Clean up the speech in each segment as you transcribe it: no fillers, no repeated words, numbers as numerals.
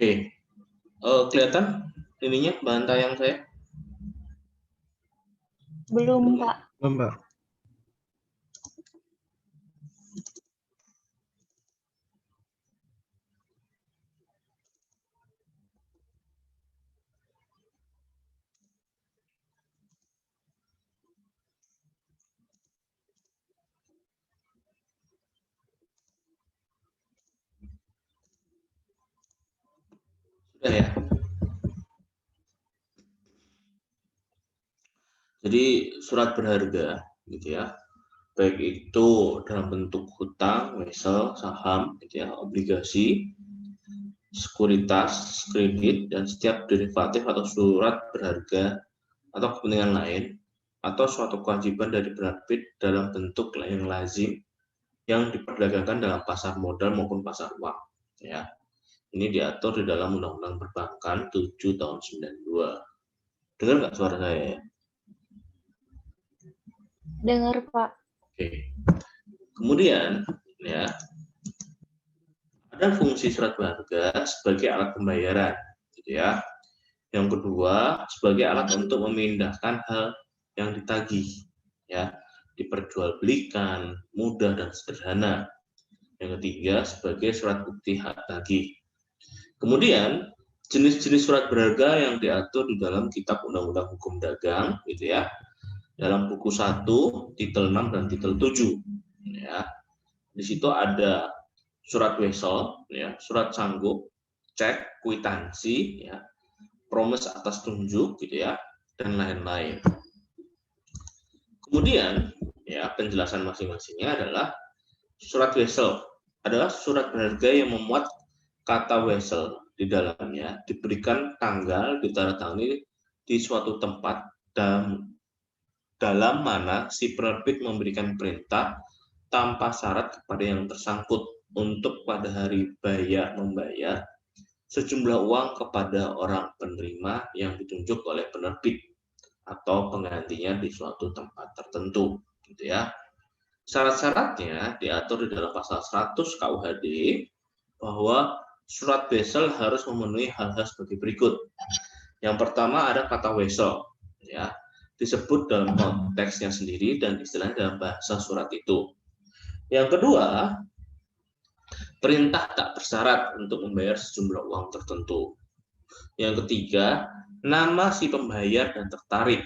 Oke, kelihatan ininya bahan tayang saya? Belum, Pak. Belum, Pak. Sudah ya. Jadi surat berharga, gitu ya. Baik itu dalam bentuk hutang, wesel, saham, gitu ya, obligasi, sekuritas, kredit, dan setiap derivatif atau surat berharga atau kepentingan lain, atau suatu kewajiban dari penerbit dalam bentuk yang lazim yang diperdagangkan dalam pasar modal maupun pasar uang. Ya, ini diatur di dalam Undang-Undang Perbankan 7 tahun 92. Dengar nggak suara saya ya? Dengar, Pak. Oke. Kemudian, ya, ada fungsi surat berharga sebagai alat pembayaran, gitu ya. Yang kedua, sebagai alat untuk memindahkan hal yang ditagih, ya, diperjualbelikan, mudah dan sederhana. Yang ketiga, sebagai surat bukti hak tagih. Kemudian, jenis-jenis surat berharga yang diatur di dalam Kitab Undang-Undang Hukum Dagang, gitu ya, dalam buku 1, titel 6 dan titel 7, ya. Di situ ada surat wesel, ya, surat sanggup, cek, kwitansi, ya, promise atas tunjuk, gitu ya, dan lain-lain. Kemudian, ya, penjelasan masing-masingnya adalah surat wesel adalah surat berharga yang memuat kata wesel di dalamnya, diberikan tanggal, ditandatangani di suatu tempat, dan dalam mana si penerbit memberikan perintah tanpa syarat kepada yang tersangkut untuk pada hari membayar sejumlah uang kepada orang penerima yang ditunjuk oleh penerbit atau penggantinya di suatu tempat tertentu, gitu ya. Syarat-syaratnya diatur di dalam pasal 100 KUHD bahwa surat wesel harus memenuhi hal-hal sebagai berikut. Yang pertama ada kata wesel, ya, disebut dalam konteksnya sendiri dan istilahnya dalam bahasa surat itu. Yang kedua, perintah tak bersyarat untuk membayar sejumlah uang tertentu. Yang ketiga, nama si pembayar dan tertarik.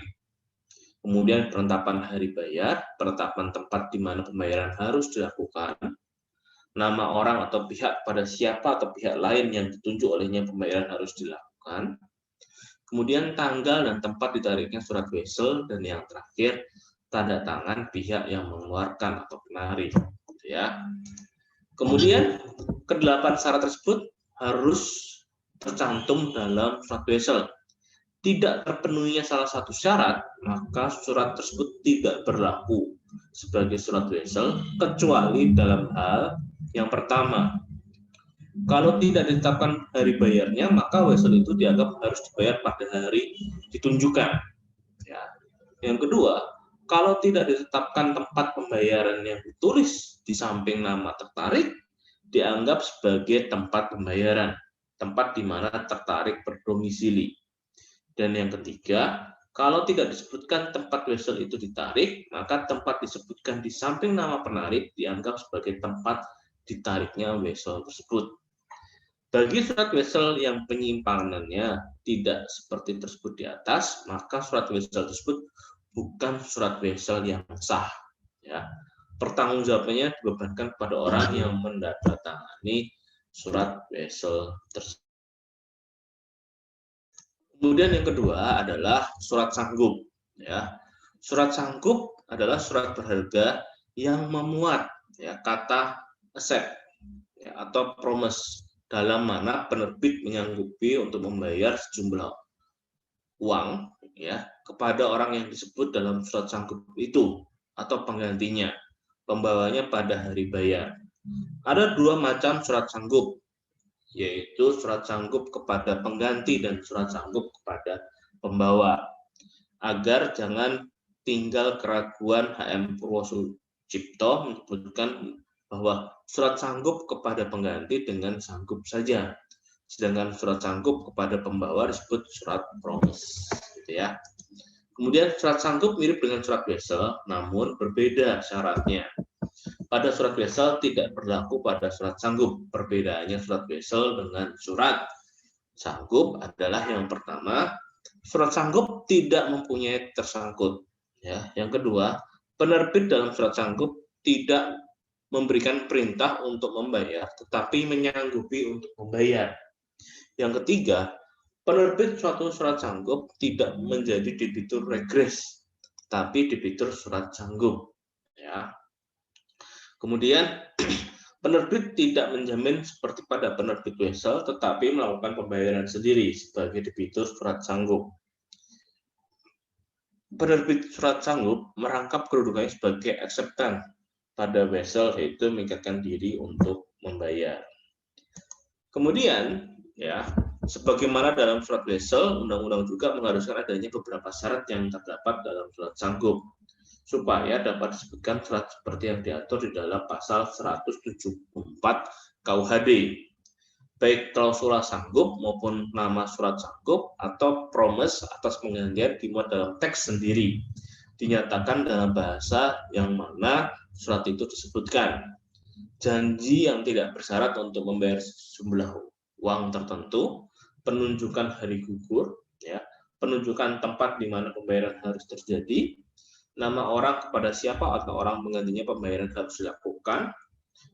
Kemudian penetapan hari bayar, penetapan tempat di mana pembayaran harus dilakukan, nama orang atau pihak pada siapa atau pihak lain yang ditunjuk olehnya pembayaran harus dilakukan, kemudian tanggal dan tempat ditariknya surat wesel, dan yang terakhir tanda tangan pihak yang mengeluarkan atau penarik, gitu ya. Kemudian kedelapan syarat tersebut harus tercantum dalam surat wesel. Tidak terpenuhinya salah satu syarat, maka surat tersebut tidak berlaku sebagai surat wesel kecuali dalam hal yang pertama, kalau tidak ditetapkan hari bayarnya, maka wesel itu dianggap harus dibayar pada hari ditunjukkan. Ya. Yang kedua, kalau tidak ditetapkan tempat pembayaran yang ditulis di samping nama tertarik, dianggap sebagai tempat pembayaran, tempat di mana tertarik berdomisili. Dan yang ketiga, kalau tidak disebutkan tempat wesel itu ditarik, maka tempat disebutkan di samping nama penarik dianggap sebagai tempat ditariknya wesel tersebut. Bagi surat wesel yang penyimpanannya tidak seperti tersebut di atas, maka surat wesel tersebut bukan surat wesel yang sah. Ya. Pertanggungjawabannya dibebankan kepada orang yang menandatangani surat wesel tersebut. Kemudian yang kedua adalah surat sanggup. Ya. Surat sanggup adalah surat berharga yang memuat, ya, kata accept, ya, atau promise, dalam mana penerbit menyanggupi untuk membayar sejumlah uang, ya, kepada orang yang disebut dalam surat sanggup itu atau penggantinya, pembawanya pada hari bayar. Ada dua macam surat sanggup, yaitu surat sanggup kepada pengganti dan surat sanggup kepada pembawa. Agar jangan tinggal keraguan, HM Purwosucipto menyebutkan bahwa surat sanggup kepada pengganti dengan sanggup saja. sedangkan surat sanggup kepada pembawa disebut surat promise, gitu ya. Kemudian surat sanggup mirip dengan surat wesel, namun berbeda syaratnya. Pada surat wesel tidak berlaku pada surat sanggup. Perbedaannya surat wesel dengan surat sanggup adalah yang pertama, surat sanggup tidak mempunyai tersangkut. Ya, yang kedua, penerbit dalam surat sanggup tidak memberikan perintah untuk membayar, tetapi menyanggupi untuk membayar. Yang ketiga, penerbit suatu surat sanggup tidak menjadi debitur regres, tapi debitur surat sanggup. Ya. Kemudian penerbit tidak menjamin seperti pada penerbit wesel, tetapi melakukan pembayaran sendiri sebagai debitur surat sanggup. Penerbit surat sanggup merangkap kedudukannya sebagai acceptan pada wesel, yaitu mengikatkan diri untuk membayar. Kemudian, ya, sebagaimana dalam surat wesel, undang-undang juga mengharuskan adanya beberapa syarat yang terdapat dalam surat sanggup supaya dapat disebutkan surat seperti yang diatur di dalam pasal 174 KUHD, baik klausula sanggup maupun nama surat sanggup atau promise atas penggantian dimuat dalam teks sendiri, dinyatakan dalam bahasa yang mana surat itu disebutkan. Janji yang tidak bersyarat untuk membayar sejumlah uang tertentu, penunjukan hari gugur, ya, penunjukan tempat di mana pembayaran harus terjadi, nama orang kepada siapa atau orang penggantinya pembayaran harus dilakukan,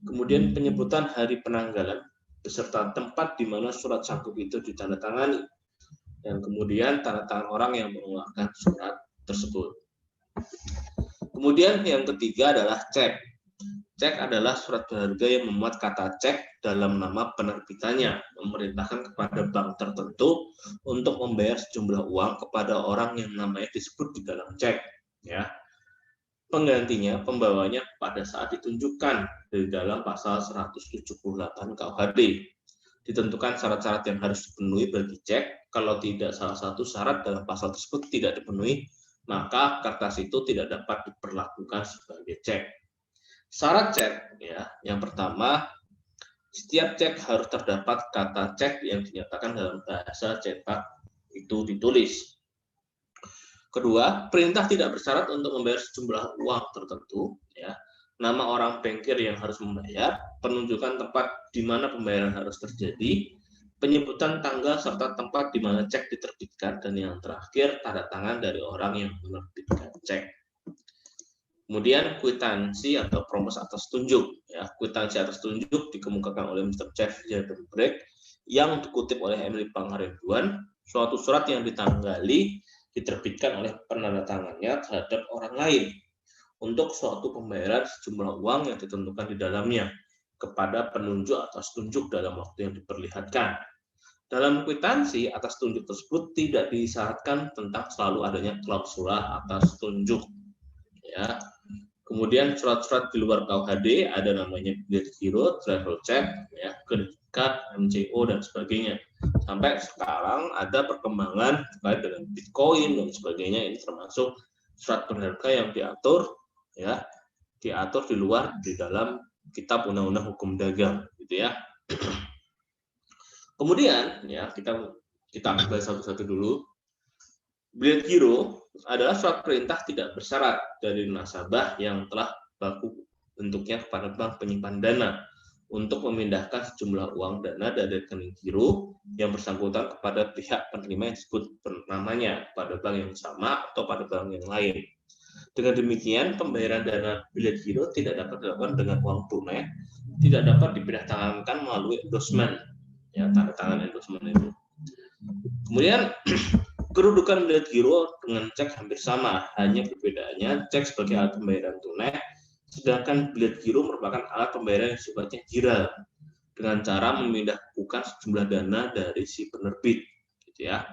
kemudian penyebutan hari penanggalan beserta tempat di mana surat sanggup itu ditandatangani, dan kemudian tanda tangan orang yang mengeluarkan surat tersebut. Kemudian yang ketiga adalah cek. Cek adalah surat berharga yang memuat kata cek dalam nama penerbitannya, memerintahkan kepada bank tertentu untuk membayar sejumlah uang kepada orang yang namanya disebut di dalam cek. Ya. Penggantinya, pembawanya pada saat ditunjukkan di dalam pasal 178 KUHD. Ditentukan syarat-syarat yang harus dipenuhi bagi cek. Kalau tidak salah satu syarat dalam pasal tersebut tidak dipenuhi, maka kertas itu tidak dapat diperlakukan sebagai cek. Syarat cek, ya, yang pertama, setiap cek harus terdapat kata cek yang dinyatakan dalam bahasa cetak itu ditulis. Kedua, perintah tidak bersyarat untuk membayar sejumlah uang tertentu, ya. Nama orang bankir yang harus membayar, penunjukan tempat di mana pembayaran harus terjadi, penyebutan tanggal serta tempat di mana cek diterbitkan, dan yang terakhir tanda tangan dari orang yang menerbitkan cek. Kemudian kwitansi atau promise atas tunjuk, ya. Kwitansi atas tunjuk dikemukakan oleh Mr. Jeff Jadenbrecht yang dikutip oleh Emily Pangaribuan, suatu surat yang ditanggali diterbitkan oleh penandatangannya terhadap orang lain untuk suatu pembayaran sejumlah uang yang ditentukan di dalamnya kepada penunjuk atas tunjuk dalam waktu yang diperlihatkan. Dalam kwitansi atas tunjuk tersebut tidak disyaratkan tentang selalu adanya klausula atas tunjuk, ya. Kemudian surat-surat di luar KUHD ada namanya bilet giro, travel check, ya, credit card, MCO dan sebagainya. Sampai sekarang ada perkembangan terkait dengan Bitcoin dan sebagainya, ini termasuk surat berharga yang diatur, ya, diatur di luar di dalam Kitab Undang-Undang Hukum Dagang, gitu ya. Kemudian, ya, kita bahas satu-satu dulu. Bilet giro adalah surat perintah tidak bersyarat dari nasabah yang telah baku bentuknya kepada bank penyimpan dana untuk memindahkan sejumlah uang dana dari rekening giro yang bersangkutan kepada pihak penerima yang disebut namanya pada bank yang sama atau pada bank yang lain. Dengan demikian, pembayaran dana bilet giro tidak dapat dilakukan dengan uang tunai, tidak dapat dipindahtangankan melalui endorsement, ya, tanda tangan endorsement itu. Kemudian kedudukan bilet giro dengan cek hampir sama, hanya perbedaannya cek sebagai alat pembayaran tunai, sedangkan bilet giro merupakan alat pembayaran yang sifatnya giral dengan cara memindahkan sejumlah dana dari si penerbit, gitu ya.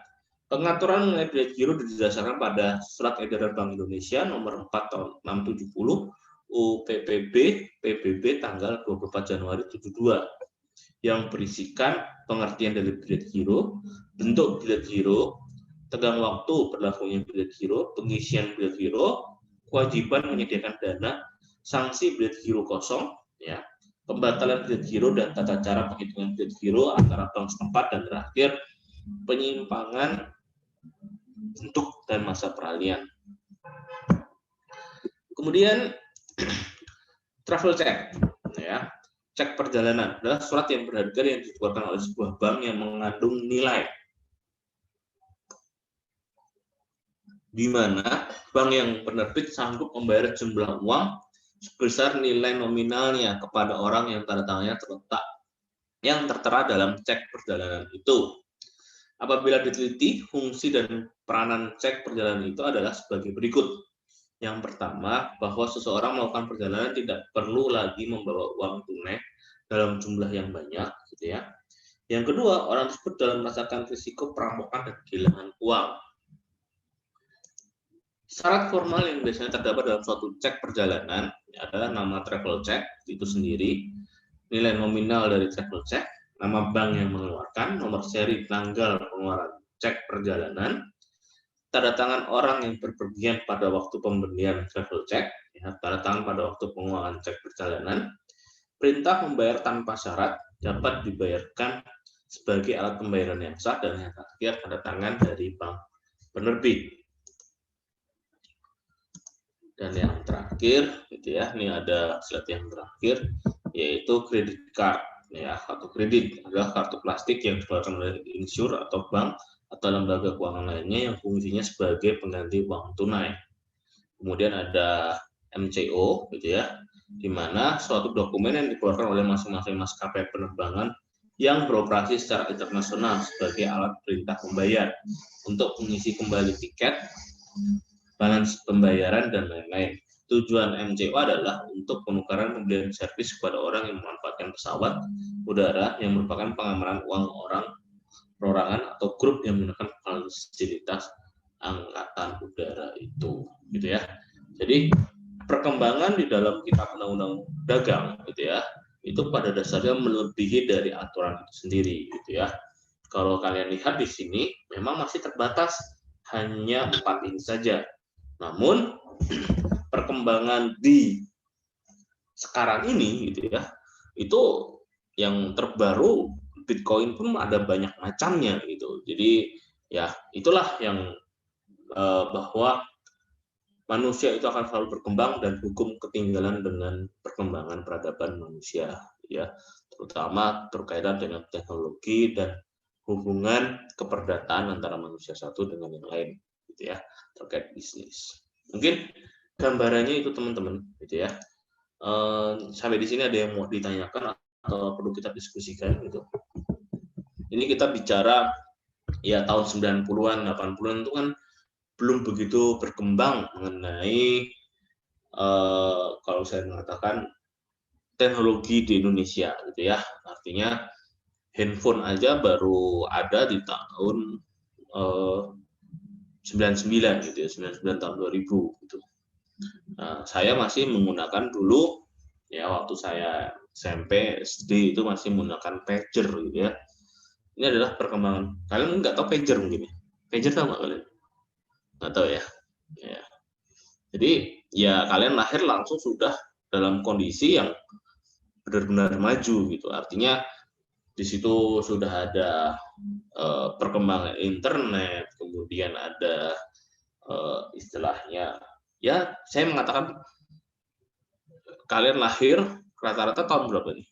Pengaturan mengenai bilet giro didasarkan pada Surat Edaran Bank Indonesia nomor 4 tahun 670 UPPB PBB tanggal 24 Januari 72 yang berisikan pengertian dari bilet giro, bentuk bilet giro, tegang waktu berlakunya bilet giro, pengisian bilet giro, kewajiban menyediakan dana, sanksi bilet giro kosong, ya, pembatalan kredit giro dan tata cara penghitungan kredit giro antara bank setempat, dan terakhir penyimpangan bentuk dan masa peralihan. Kemudian travel check, ya. Cek perjalanan adalah surat yang berharga yang dikeluarkan oleh sebuah bank yang mengandung nilai, di mana bank yang penerbit sanggup membayar jumlah uang sebesar nilai nominalnya kepada orang yang tanda tangannya tertera dalam cek perjalanan itu. Apabila diteliti, fungsi dan peranan cek perjalanan itu adalah sebagai berikut. Yang pertama, bahwa seseorang melakukan perjalanan tidak perlu lagi membawa uang tunai dalam jumlah yang banyak, gitu ya. Yang kedua, orang tersebut dalam merasakan risiko perampokan dan kehilangan uang. Syarat formal yang biasanya terdapat dalam suatu cek perjalanan adalah nama travel check itu sendiri, nilai nominal dari travel check, nama bank yang mengeluarkan, nomor seri tanggal pengeluaran cek perjalanan, tanda tangan orang yang berpergian pada waktu pembelian travel check, ya, tanda tangan pada waktu pengeluaran cek perjalanan, perintah membayar tanpa syarat dapat dibayarkan sebagai alat pembayaran yang sah, dan yang terakhir tanda tangan dari bank penerbit. Dan yang terakhir, gitu ya, ini ada slide yang terakhir, yaitu kredit card, ya, kartu kredit adalah kartu plastik yang dikeluarkan oleh insur atau bank atau lembaga keuangan lainnya yang fungsinya sebagai pengganti uang tunai. Kemudian ada MCO, gitu ya, di mana suatu dokumen yang dikeluarkan oleh masing-masing maskapai penerbangan yang beroperasi secara internasional sebagai alat perintah membayar untuk mengisi kembali tiket, balance pembayaran, dan lain-lain. Tujuan MCO adalah untuk penukaran pembelian servis kepada orang yang memanfaatkan pesawat udara yang merupakan pengamanan uang orang perorangan atau grup yang menggunakan fasilitas angkatan udara itu, gitu ya. Jadi perkembangan di dalam kitab undang-undang dagang, gitu ya, itu pada dasarnya melebihi dari aturan itu sendiri, gitu ya. Kalau kalian lihat di sini memang masih terbatas hanya 4 ini saja. Namun perkembangan di sekarang ini, gitu ya, itu yang terbaru Bitcoin pun ada banyak macamnya, gitu. Jadi ya itulah yang bahwa manusia itu akan selalu berkembang dan hukum ketinggalan dengan perkembangan peradaban manusia, ya, terutama terkaitan dengan teknologi dan hubungan keperdataan antara manusia satu dengan yang lain, gitu ya, terkait bisnis. Mungkin gambarannya itu teman-teman, gitu ya. Sampai di sini ada yang mau ditanyakan atau perlu kita diskusikan, gitu. Ini kita bicara ya tahun 90-an, 80-an itu kan belum begitu berkembang mengenai kalau saya mengatakan teknologi di Indonesia, gitu ya. Artinya handphone aja baru ada di tahun 99, gitu ya, 99 tahun 2000, gitu. Nah, saya masih menggunakan dulu, ya, waktu saya SMP, SD itu masih menggunakan pager, gitu ya. Ini adalah perkembangan. Kalian nggak tahu pager mungkin ya? Pager tahu nggak kalian? Nggak tahu ya? Ya. Jadi ya kalian lahir langsung sudah dalam kondisi yang benar-benar maju, gitu. Artinya di situ sudah ada perkembangan internet, kemudian ada istilahnya, ya saya mengatakan kalian lahir rata-rata tahun berapa nih?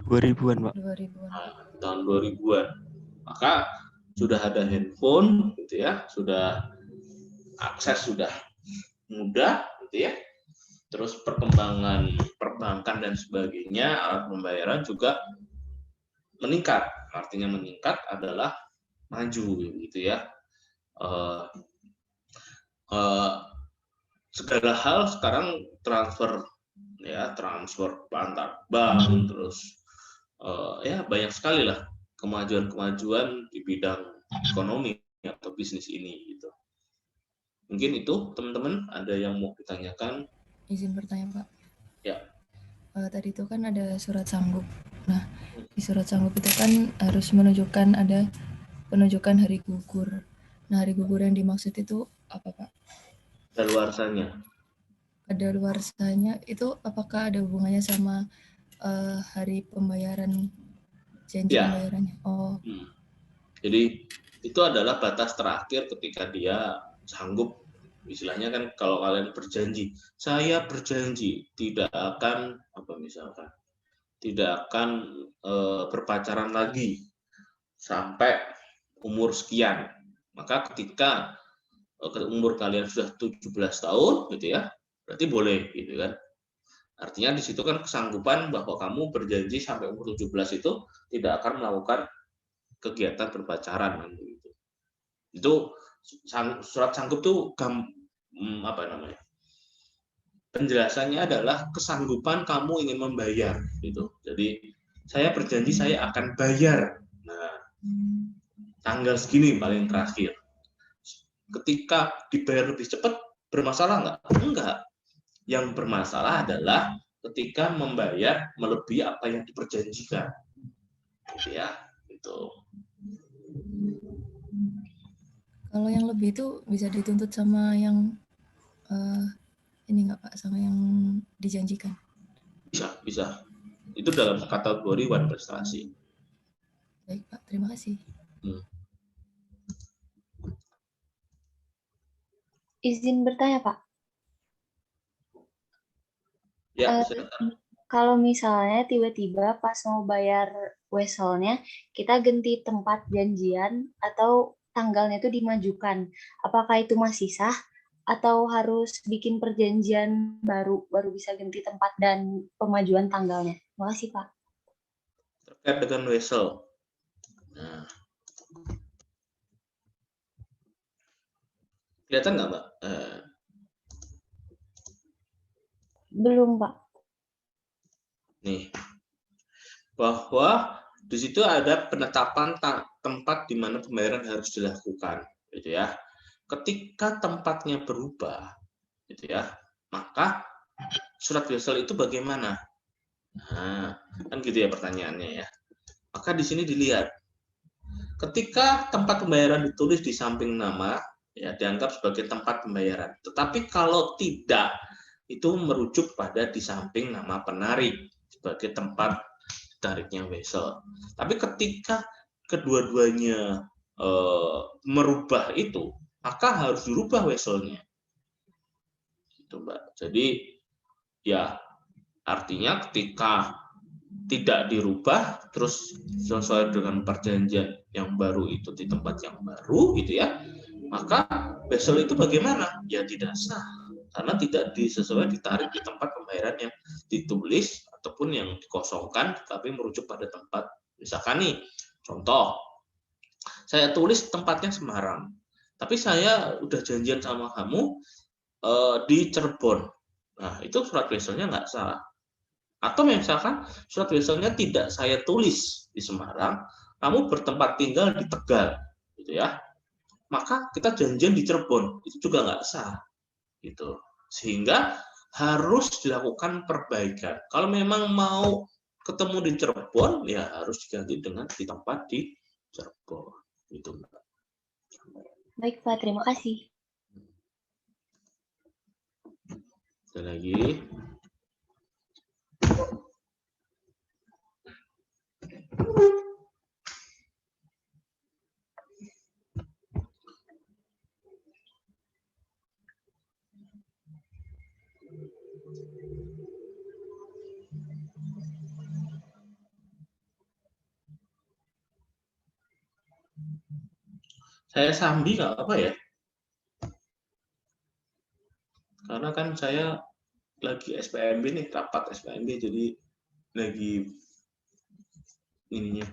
2000-an, Pak. 2000-an. Nah, tahun 2000-an. Maka sudah ada handphone, gitu ya, sudah akses sudah mudah, gitu ya. Terus perkembangan perbankan dan sebagainya, alat pembayaran juga meningkat. Artinya meningkat adalah maju, gitu ya. Segala hal sekarang transfer, ya, transfer antar bank, terus ya banyak sekali lah kemajuan-kemajuan di bidang ekonomi atau bisnis ini, gitu. Mungkin itu teman-teman ada yang mau ditanyakan? Izin bertanya, Pak. Ya. Tadi itu kan ada surat sanggup. Nah, di surat sanggup itu kan harus menunjukkan ada penunjukan hari gugur. Nah, hari gugur yang dimaksud itu apa, Pak? Daluarsanya. kadaluarsanya itu apakah ada hubungannya sama hari pembayaran, janji Ya. pembayarannya? Oh, Jadi itu adalah batas terakhir ketika dia sanggup, istilahnya kan kalau kalian berjanji, saya berjanji tidak akan misalkan tidak akan berpacaran lagi sampai umur sekian. Maka ketika umur kalian sudah 17 tahun gitu ya, berarti boleh gitu kan. Artinya di situ kan kesanggupan bahwa kamu berjanji sampai umur 17 itu tidak akan melakukan kegiatan berpacaran kan begitu. Itu surat sanggup tuh penjelasannya adalah kesanggupan kamu ingin membayar gitu. Jadi saya berjanji saya akan bayar. Nah, tanggal segini paling terakhir. Ketika dibayar lebih cepat bermasalah nggak? Enggak. Yang bermasalah adalah ketika membayar melebihi apa yang diperjanjikan. Gitu ya. Gitu. kalau yang lebih itu bisa dituntut sama yang ini nggak Pak, sama yang dijanjikan? Bisa. Itu dalam kategori wan prestasi. Baik Pak, terima kasih. Izin bertanya, Pak. Ya, Kalau misalnya tiba-tiba pas mau bayar weselnya, kita ganti tempat janjian atau tanggalnya itu dimajukan. Apakah itu masih sah atau harus bikin perjanjian baru bisa ganti tempat dan pemajuan tanggalnya? Terima kasih, Pak. Terkait dengan wesel. Nah, kelihatan nggak, Mbak? Belum, Pak. Nih, bahwa di situ ada penetapan tempat di mana pembayaran harus dilakukan, gitu ya. Ketika tempatnya berubah, gitu ya, maka surat wesel itu bagaimana? Nah, kan gitu ya pertanyaannya ya. Maka di sini dilihat, ketika tempat pembayaran ditulis di samping nama, ya dianggap sebagai tempat pembayaran. Tetapi kalau tidak, itu merujuk pada di samping nama penarik sebagai tempat tariknya wesel. Tapi ketika kedua-duanya merubah itu, maka harus dirubah weselnya. Gitu, Mbak. Jadi ya artinya ketika tidak dirubah terus sesuai dengan perjanjian yang baru itu di tempat yang baru gitu ya, maka wesel itu bagaimana? Ya tidak sah karena tidak sesuai ditarik di tempat pembayaran yang ditulis ataupun yang dikosongkan tapi merujuk pada tempat. Misalkan nih contoh, saya tulis tempatnya Semarang tapi saya udah janjian sama kamu di Cirebon. Nah itu surat weselnya nggak sah. Atau misalkan surat weselnya tidak saya tulis di Semarang, kamu bertempat tinggal di Tegal, gitu ya. Maka kita janjian di Cirebon, itu juga nggak sah, gitu. Sehingga harus dilakukan perbaikan. Kalau memang mau ketemu di Cirebon, ya harus diganti dengan di tempat di Cirebon, gitu. Baik, Pak. Terima kasih. Ada lagi. Saya sambi nggak apa ya? Karena kan saya lagi SPMB nih, rapat SPMB, jadi lagi ininya.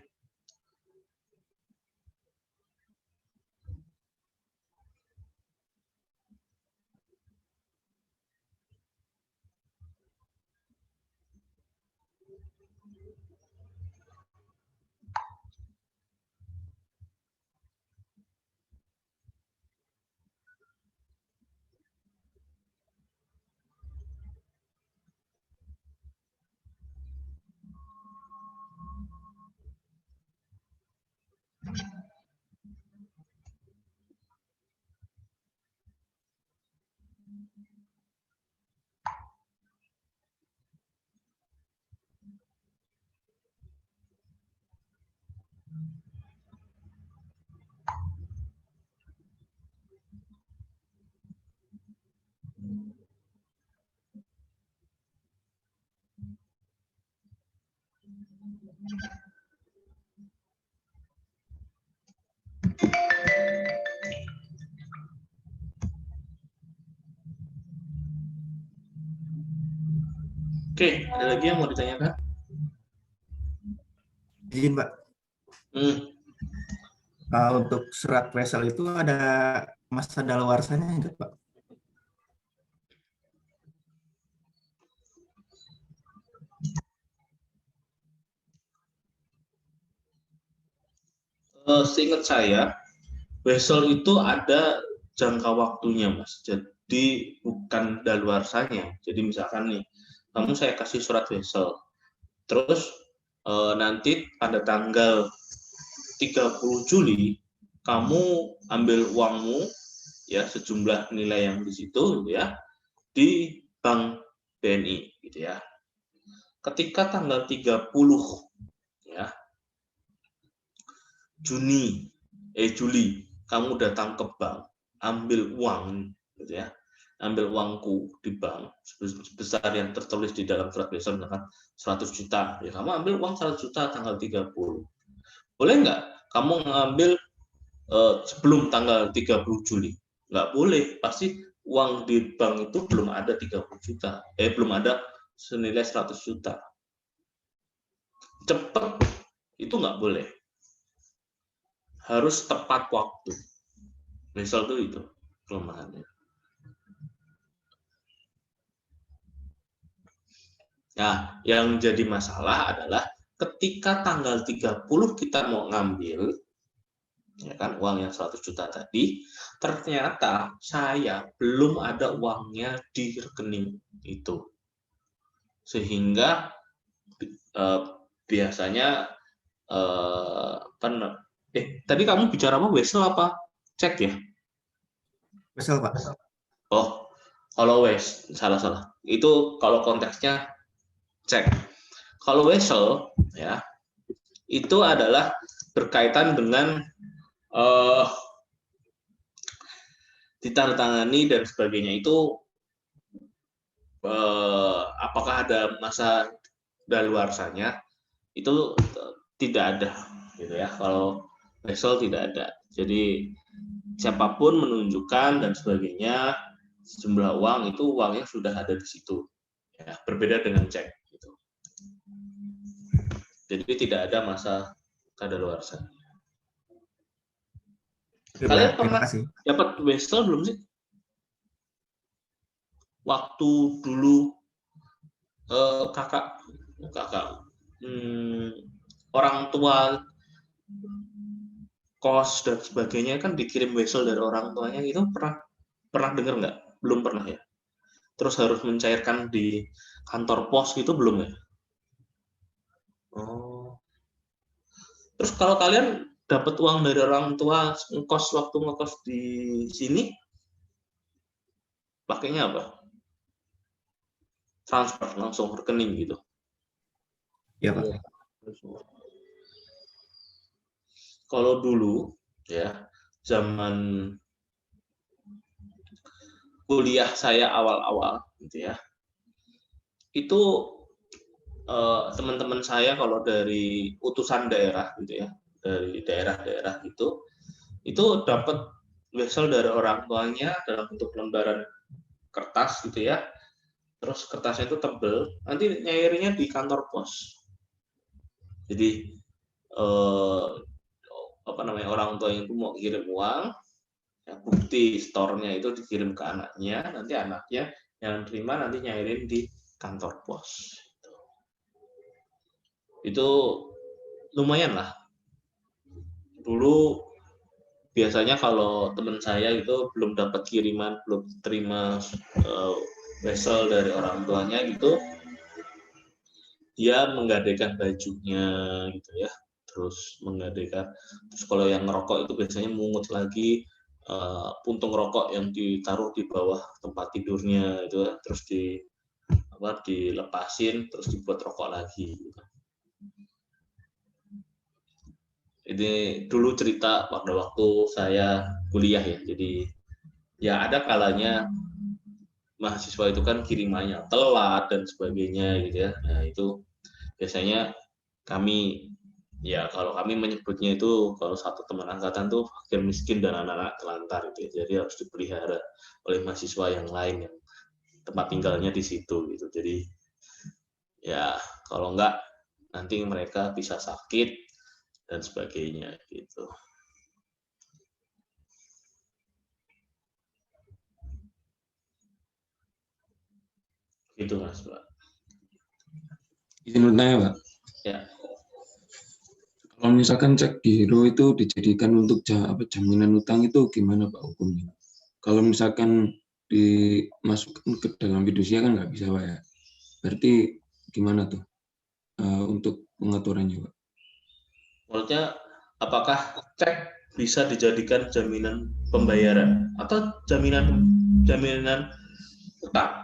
Oke, ada lagi yang mau ditanyakan? Izin, Pak. Untuk surat wesel itu ada masa daluarsanya enggak, Pak? Seingat saya, wesel itu ada jangka waktunya, Mas. Jadi bukan daluarsanya. Jadi misalkan nih, kamu saya kasih surat wesel, terus nanti pada tanggal 30 Juli kamu ambil uangmu ya sejumlah nilai yang di situ ya di Bank BNI gitu ya. Ketika tanggal 30 ya Juli kamu datang ke bank, ambil uang gitu ya. Ambil uangku di bank sebesar yang tertulis di dalam surat wesel misalkan 100 juta. Ya kamu ambil uang 100 juta tanggal 30. Boleh nggak kamu ngambil sebelum tanggal 30 Juli? Nggak boleh, pasti uang di bank itu belum ada 30 juta. Belum ada senilai 100 juta. Cepat, itu nggak boleh. Harus tepat waktu. Misal itu kelemahannya. Nah, yang jadi masalah adalah ketika tanggal 30 kita mau ngambil, ya kan, uang yang 100 juta tadi, ternyata saya belum ada uangnya di rekening itu. Sehingga biasanya tadi kamu bicara apa, wesel apa cek ya? Wesel, Pak. Oh, kalau salah. Itu kalau konteksnya cek. Kalau wesel ya, itu adalah berkaitan dengan ditandatangani dan sebagainya itu apakah ada masa daluarsanya itu tidak ada gitu ya. Kalau wesel tidak ada. Jadi siapapun menunjukkan dan sebagainya sejumlah uang itu uangnya sudah ada di situ. Ya, berbeda dengan cek gitu. Jadi tidak ada masa kadaluarsa. Kalian pernah dapat wesel belum sih? Waktu dulu kakak orang tua kos dan sebagainya kan dikirim wesel dari orang tuanya, itu pernah dengar nggak? Belum pernah ya? Terus harus mencairkan di kantor pos gitu belum ya? Oh. Terus kalau kalian dapat uang dari orang tua ngekos waktu ngekos di sini, pakainya apa? Transfer langsung rekening gitu? Iya, Pak. Kalau dulu ya zaman kuliah saya awal-awal gitu ya, itu teman-teman saya kalau dari utusan daerah gitu ya, dari daerah-daerah itu dapat wesel dari orang tuanya dalam bentuk lembaran kertas gitu ya, terus kertasnya itu tebel, nanti nyairinya di kantor pos. Jadi orang tua yang itu mau kirim uang, ya, bukti store-nya itu dikirim ke anaknya, nanti anaknya yang terima nanti nyairin di kantor pos. Itu lumayan lah. Dulu biasanya kalau teman saya itu belum dapat kiriman, belum terima wesel dari orang tuanya gitu, dia menggadaikan bajunya gitu ya, terus menggadaikan. Terus kalau yang ngerokok itu biasanya mungut lagi puntung rokok yang ditaruh di bawah tempat tidurnya itu, terus dilepasin, terus dibuat rokok lagi. Ini dulu cerita pada waktu saya kuliah ya. Jadi ya ada kalanya mahasiswa itu kan kirimannya telat dan sebagainya gitu ya. Nah itu biasanya kami ya kalau kami menyebutnya itu kalau satu teman angkatan tuh fakir miskin dan anak-anak telantar gitu ya. Jadi harus dipelihara oleh mahasiswa yang lain yang tempat tinggalnya di situ gitu. Jadi ya kalau enggak nanti mereka bisa sakit dan sebagainya gitu. Itu Mas, Pak. Izin bertanya, Pak. Ya. Kalau misalkan cek giro itu dijadikan untuk jaminan utang itu gimana Pak hukumnya? Kalau misalkan dimasukkan ke dalam fidusia kan nggak bisa Pak ya. Berarti gimana tuh untuk pengaturannya Pak? Maksudnya apakah cek bisa dijadikan jaminan pembayaran atau jaminan utang?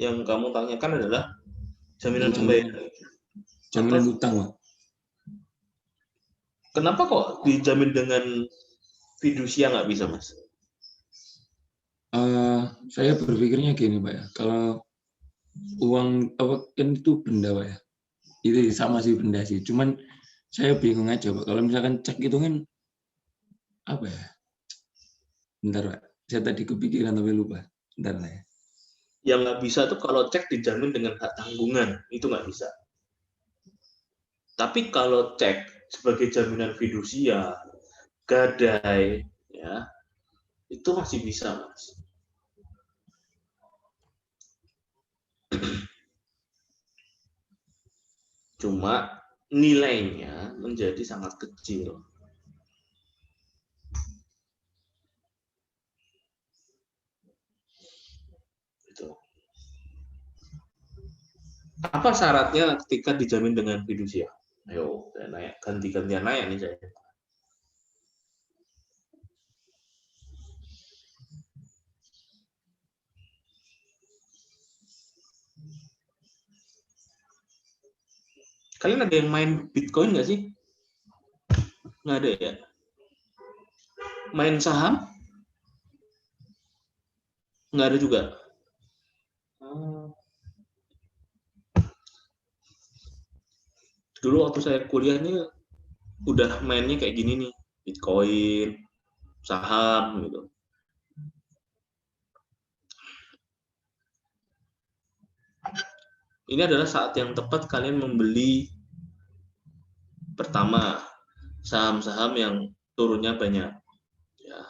Yang kamu tanyakan adalah jaminan pembayaran. Jaminan utang, Pak. Kenapa kok dijamin dengan fidusia nggak bisa, Mas? Saya berpikirnya gini, Pak ya. Kalau uang kan itu benda, Pak ya. Itu sama sih benda sih. Cuman saya bingung aja, Pak. Kalau misalkan cek itu kan apa ya? Bentar, Pak. Saya tadi kepikiran tapi lupa. Bentar lah ya. Yang nggak bisa tuh kalau cek dijamin dengan hak tanggungan, itu nggak bisa. Tapi kalau cek sebagai jaminan fidusia, gadai, ya itu masih bisa, Mas. Cuma nilainya menjadi sangat kecil. Gitu. Apa syaratnya ketika dijamin dengan fidusia? Ayo, saya nanya, ganti-gantian nanya nih saya. Kalian ada yang main Bitcoin nggak sih? Nggak ada ya? Main saham? Nggak ada juga. Dulu waktu saya kuliah ini udah mainnya kayak gini nih, Bitcoin, saham gitu. Ini adalah saat yang tepat kalian membeli pertama saham-saham yang turunnya banyak, ya,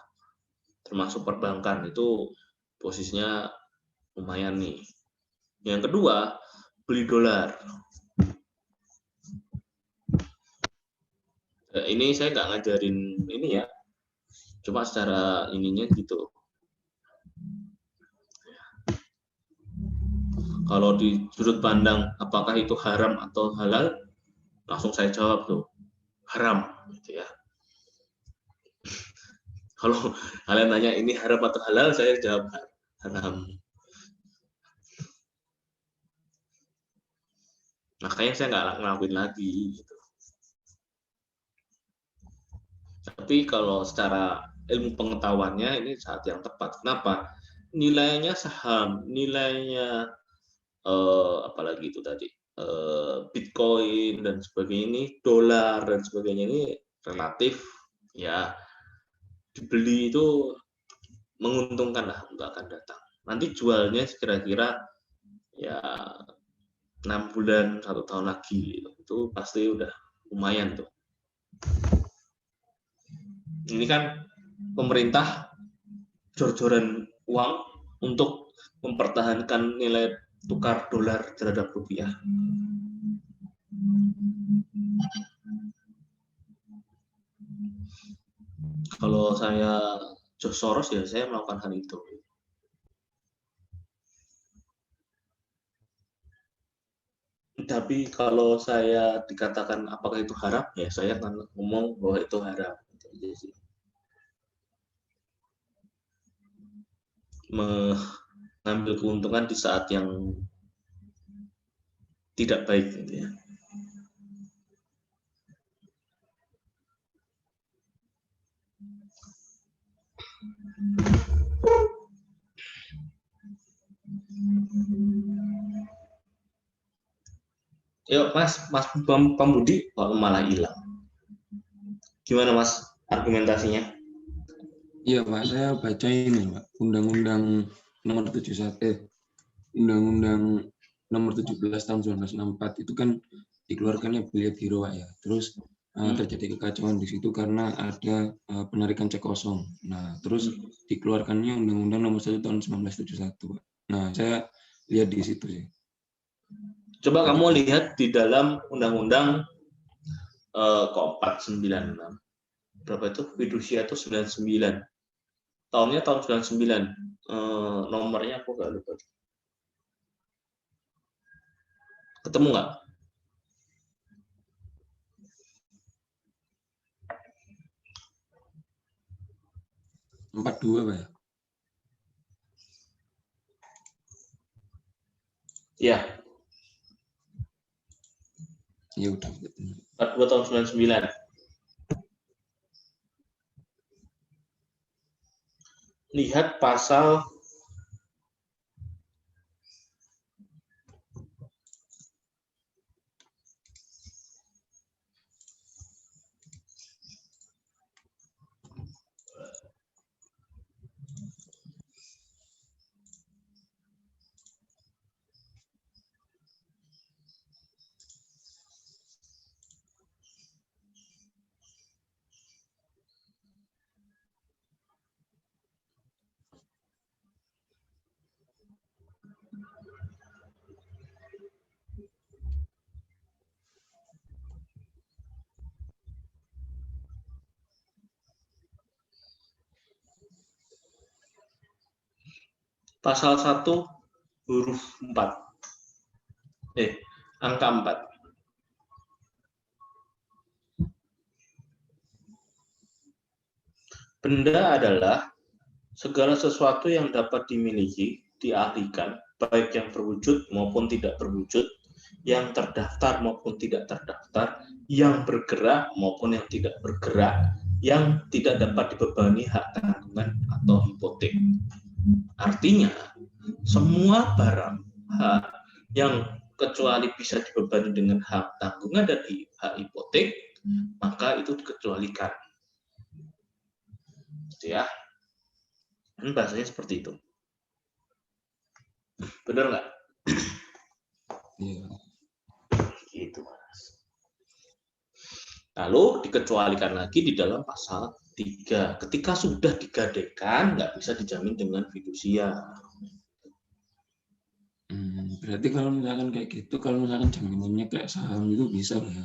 termasuk perbankan itu posisinya lumayan nih. Yang kedua, beli dolar. Ini saya nggak ngajarin ini ya, cuma secara ininya gitu. Kalau di sudut pandang apakah itu haram atau halal, langsung saya jawab tuh haram, gitu ya. Kalau kalian nanya ini haram atau halal, saya jawab haram. Makanya saya nggak ngelakuin lagi. Gitu. Tapi kalau secara ilmu pengetahuannya ini saat yang tepat. Kenapa? Nilainya saham, nilainya apalagi itu tadi Bitcoin dan sebagainya ini, dolar dan sebagainya ini relatif ya dibeli itu menguntungkan lah untuk akan datang. Nanti jualnya kira-kira ya 6 bulan 1 tahun lagi itu pasti udah lumayan tuh. Ini kan pemerintah jor-joran uang untuk mempertahankan nilai tukar dolar terhadap rupiah. Kalau saya George Soros ya saya melakukan hal itu. Tapi kalau saya dikatakan apakah itu haram, ya saya akan ngomong bahwa itu haram. Mengambil keuntungan di saat yang tidak baik, gitu ya. Yuk Mas Pambudi kok malah hilang. Gimana Mas argumentasinya? Iya Pak, saya baca ini Pak, Undang-Undang nomor 71, Undang-Undang nomor 17 tahun 1964 itu kan dikeluarkannya bilet giro Pak ya. Terus terjadi kekacauan di situ karena ada penarikan cek kosong. Nah, terus dikeluarkannya Undang-Undang nomor 1 tahun 1971 Pak. Nah, saya lihat di situ sih. Coba kamu lihat di dalam Undang-Undang kok 496. Berapa itu? Fidusia itu 99. Tahunnya tahun 99. Nomornya aku nggak lupa. Ketemu nggak? Empat dua Pak ya? Iya. Ya udah. 42 tahun 99. Lihat pasal pasal 1 huruf 4. Angka 4. Benda adalah segala sesuatu yang dapat dimiliki, dialihkan, baik yang berwujud maupun tidak berwujud, yang terdaftar maupun tidak terdaftar, yang bergerak maupun yang tidak bergerak, yang tidak dapat dibebani hak tanggungan atau hipotek. Artinya, semua barang hak yang kecuali bisa dibebani dengan hak tanggungan dan hak hipotek, maka itu dikecualikan. Gitu ya. Dan bahasanya seperti itu. Benar nggak? Iya. Gitu, Mas. Lalu dikecualikan lagi di dalam pasal 3. Ketika sudah digadaikan, nggak bisa dijamin dengan fidusia. Berarti kalau misalkan kayak gitu, kalau misalkan jaminannya kayak saham itu bisa ya?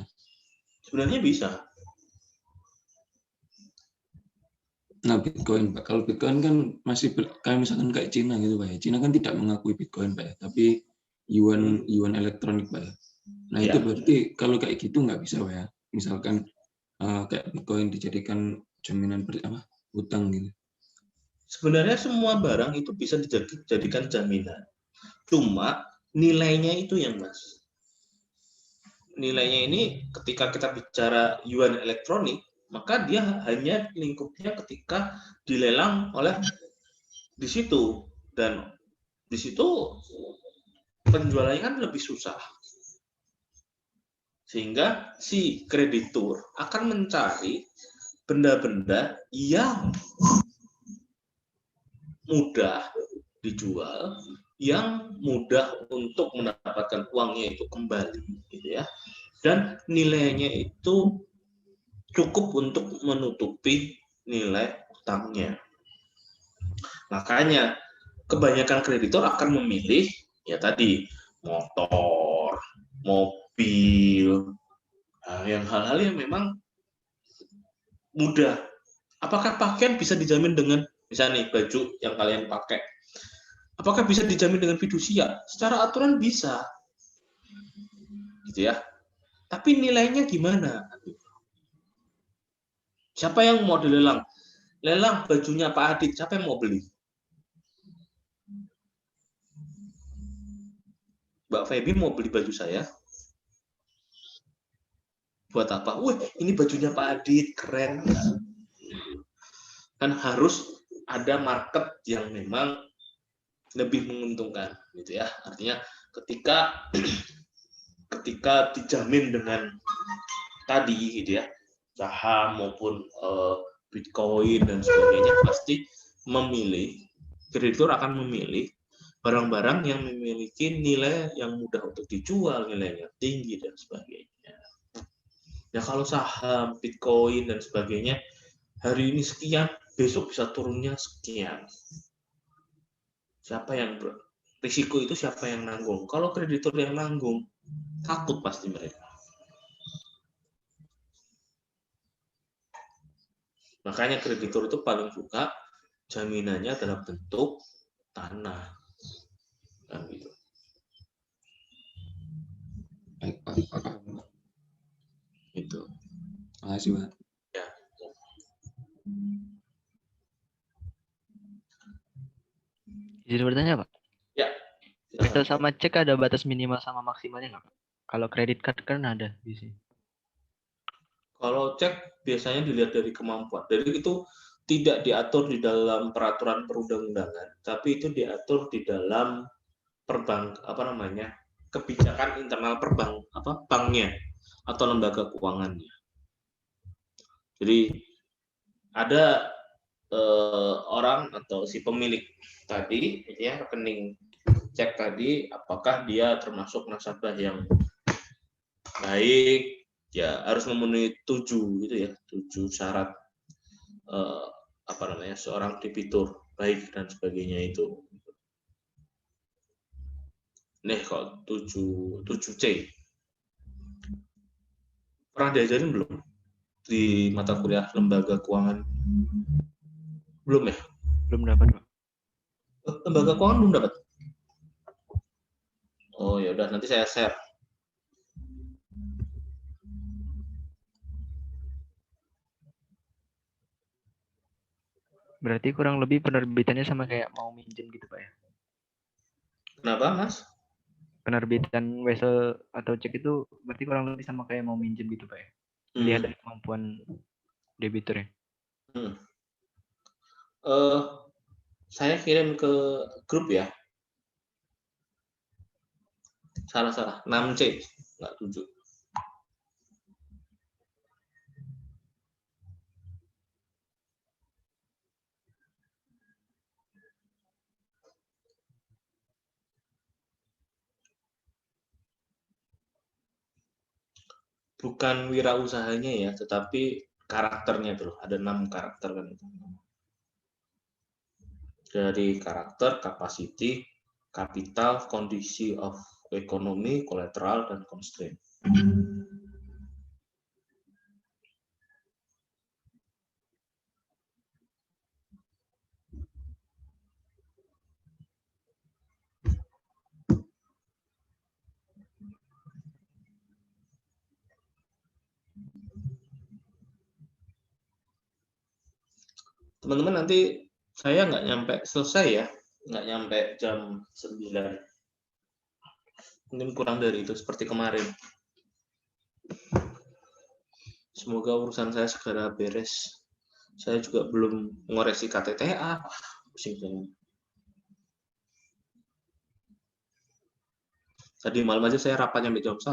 Sebenarnya bisa. Nah, Bitcoin, Pak. Kalau Bitcoin kan masih kayak misalkan kayak Cina gitu, Pak ya. Cina kan tidak mengakui Bitcoin, Pak ya. Tapi yuan elektronik, Pak ya. Nah, itu berarti kalau kayak gitu nggak bisa, Pak ya. Misalkan kayak Bitcoin dijadikan jaminan hutang gitu. Sebenarnya semua barang itu bisa dijadikan jaminan. Cuma nilainya itu yang Mas. Nilainya ini ketika kita bicara yuan elektronik, maka dia hanya lingkupnya ketika dilelang oleh di situ, dan di situ penjualannya kan lebih susah, sehingga si kreditur akan mencari benda-benda yang mudah dijual, yang mudah untuk mendapatkan uangnya itu kembali, gitu ya, dan nilainya itu cukup untuk menutupi nilai utangnya. Makanya kebanyakan kreditor akan memilih ya tadi motor, mobil, yang hal-hal yang memang mudah. Apakah pakaian bisa dijamin dengan misalnya nih baju yang kalian pakai? Apakah bisa dijamin dengan fidusia? Secara aturan bisa, gitu ya. Tapi nilainya gimana? Siapa yang mau dilelang? Lelang bajunya Pak Adit, siapa yang mau beli? Mbak Feby mau beli baju saya? Buat apa? Wih, ini bajunya Pak Adit, keren. Kan harus ada market yang memang lebih menguntungkan, gitu ya. Artinya ketika ketika dijamin dengan tadi gitu ya, saham maupun Bitcoin dan sebagainya, pasti kreditur akan memilih barang-barang yang memiliki nilai yang mudah untuk dijual, nilainya tinggi dan sebagainya. Ya kalau saham, Bitcoin dan sebagainya hari ini sekian, besok bisa turunnya sekian. Risiko itu siapa yang nanggung? Kalau kreditur yang nanggung, takut pasti mereka. Makanya kreditur itu paling suka jaminannya dalam bentuk tanah. Kan gitu. Baik, Pak. Itu. Makasih, Pak. Ya. Izin bertanya, Pak. Ya. Wesel sama cek ada batas minimal sama maksimalnya nggak, Pak? Kalau kredit card kan ada di sini. Kalau cek biasanya dilihat dari kemampuan. Jadi itu tidak diatur di dalam peraturan perundang-undangan, tapi itu diatur di dalam kebijakan internal banknya atau lembaga keuangannya. Jadi ada orang atau si pemilik tadi, ya, rekening cek tadi, apakah dia termasuk nasabah yang baik, ya harus memenuhi 7 gitu ya, 7 syarat seorang debitur baik dan sebagainya itu. Nih kok 7C. Pernah diajarin belum di mata kuliah lembaga keuangan? Belum ya? Belum dapat, Pak. Lembaga keuangan belum dapat? Oh ya udah, nanti saya share. Berarti kurang lebih penerbitannya sama kayak mau minjem gitu, Pak ya? Kenapa, Mas? Penerbitan wesel atau cek itu berarti kurang lebih sama kayak mau minjem gitu, Pak ya? Lihat dari kemampuan debitur ya? Saya kirim ke grup ya. Salah. 6C, nggak 7. Bukan wirausahanya ya, tetapi karakternya tuh. Ada 6 karakter kan. Dari karakter, capacity, capital, kondisi of ekonomi, collateral, dan constraint. Teman-teman, nanti saya nggak nyampe selesai ya, nggak nyampe jam 9. Mungkin kurang dari itu, seperti kemarin. Semoga urusan saya segera beres. Saya juga belum ngoreksi KTTA. Pusing banget. Tadi malam aja saya rapat sampai jam 1.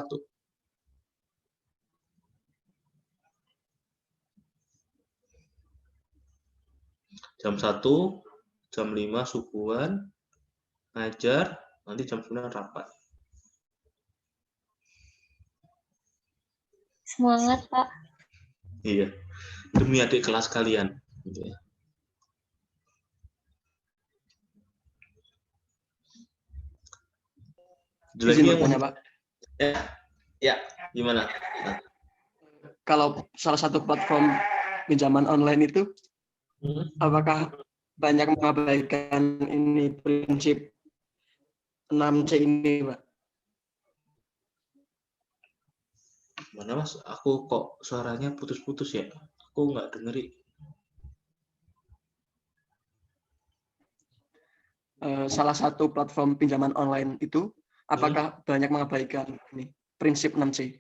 Jam 1, jam 5 subuhan, ngajar, nanti jam 9 rapat. Semangat, Pak. Iya, demi adik kelas kalian. Gitu ya. Izin bertanya, Pak. Ya, gimana? Kalau salah satu platform pinjaman online itu, apakah banyak mengabaikan ini prinsip 6C ini, Pak? Mana, Mas? Aku kok suaranya putus-putus ya? Aku nggak dengeri. Salah satu platform pinjaman online itu, apakah banyak mengabaikan ini prinsip 6C?